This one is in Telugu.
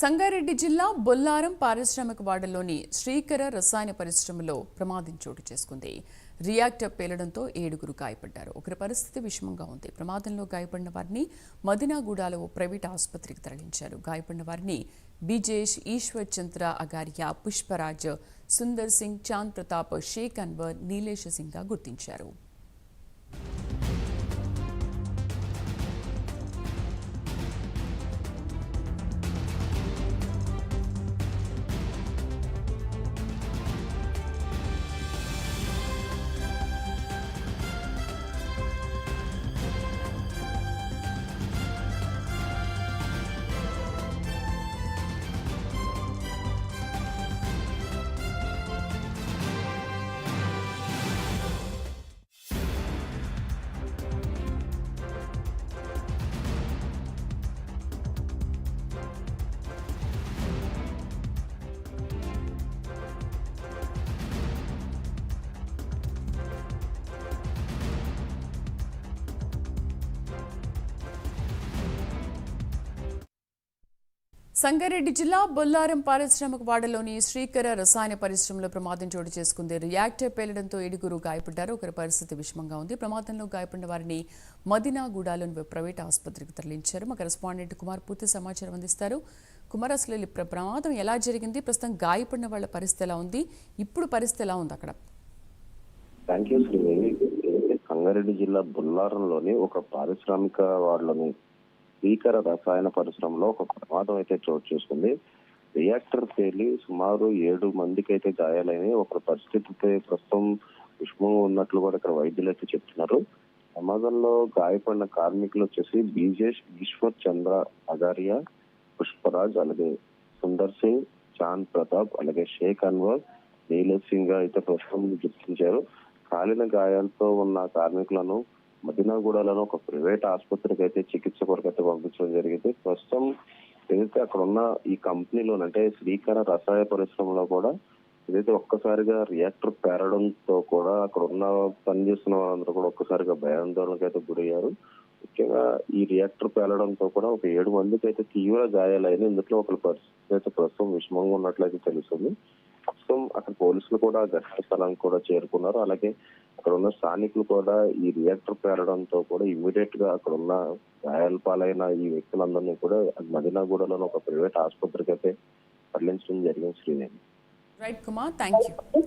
సంగారెడ్డి జిల్లా బొల్లారం పారిశ్రామిక వాడలోని శ్రీకర రసాయన పరిశ్రమలో ప్రమాదం చోటు చేసుకుంది. రియాక్టర్ పేలడంతో 7గురు గాయపడ్డారు. ఒకరి పరిస్థితి విషమంగా ఉంది. ప్రమాదంలో గాయపడిన వారిని మదినాగూడలో ప్రైవేట్ ఆసుపత్రికి తరలించారు. గాయపడిన వారిని బిజేష్, ఈశ్వర్ చంద్ర అగారియా, పుష్పరాజ్, సుందర్ సింగ్, చాంద్ ప్రతాప్, షేక్ అన్వర్, నీలేష్ సింగ్ గా గుర్తించారు. సంగారెడ్డి జిల్లా బొల్లారం పారిశ్రామిక వాడలోని శ్రీకర రసాయన పరిశ్రమలో ప్రమాదం చోటు చేసుకుంది. రియాక్టర్ పేలడంతో 7గురు గాయపడ్డారు. ఒకరి పరిస్థితి విషమంగా ఉంది. ప్రమాదంలో గాయపడిన వారిని మదినాగూడలోని ప్రైవేట్ ఆసుపత్రికి తరలించారు. మా కరెస్పాండెంట్ కుమార్ పూర్తి సమాచారం అందిస్తారు. కుమార్, అసలు ప్రమాదం ఎలా జరిగింది? ప్రస్తుతం గాయపడిన వాళ్ళ పరిస్థితి ఎలా ఉంది? ఇప్పుడు పరిస్థితి ఎలా ఉంది అక్కడ? Thank you Sridevi. సంగారెడ్డి జిల్లా బొల్లారంలోని ఒక పారిశ్రామిక వాడలోని శ్రీకర రసాయన పరిశ్రమలో ఒక ప్రమాదం అయితే చోటు చేసుకుంది. రియాక్టర్ పేలి సుమారు 7 మందికి అయితే గాయాలని, ఒక పరిస్థితి ప్రస్తుతం విషమంగా ఉన్నట్లు కూడా ఇక్కడ వైద్యులు అయితే చెప్తున్నారు. ప్రమాదంలో గాయపడిన కార్మికులు వచ్చేసి బిజేష్, ఈశ్వర్ చంద్ర అగారియా, పుష్పరాజ్, అలాగే సుందర్ సింగ్, చాంద్ ప్రతాప్, అలాగే షేక్ అన్వర్, నీలేష్ సింగ్ అయితే ప్రస్తుతం గుర్తించారు. కాలిన గాయాలతో ఉన్న కార్మికులను మదినాగూడలో ఒక ప్రైవేట్ ఆసుపత్రికి అయితే చికిత్స కొరకు అయితే పంపించడం జరిగింది. ప్రస్తుతం ఏదైతే అక్కడ ఉన్న ఈ కంపెనీలో అంటే శ్రీకర రసాయన పరిశ్రమలో కూడా ఏదైతే ఒక్కసారిగా రియాక్టర్ పేరడంతో కూడా అక్కడ ఉన్న పనిచేస్తున్న వాళ్ళందరూ కూడా ఒక్కసారిగా భయాందోళనకు అయితే గురయ్యారు. ముఖ్యంగా ఈ రియాక్టర్ పేలడంతో కూడా ఒక 7 మందికి అయితే తీవ్ర గాయాలైన, ఇందులో ఒకరి పరిస్థితి అయితే ప్రస్తుతం విషమంగా ఉన్నట్లయితే తెలుస్తుంది. ప్రస్తుతం అక్కడ పోలీసులు కూడా ఘటనా స్థలానికి కూడా చేరుకున్నారు. అలాగే అక్కడ ఉన్న స్థానికులు కూడా ఈ రియాక్టర్ పేరడంతో కూడా ఇమ్మీడియట్ గా అక్కడ ఉన్న గాయాల పాలైన ఈ వ్యక్తులందరినీ కూడా మదినాగూడలో ఒక ప్రైవేట్ ఆసుపత్రికి అయితే తరలించడం జరిగింది. Sridevi. Right Kumar, thank you.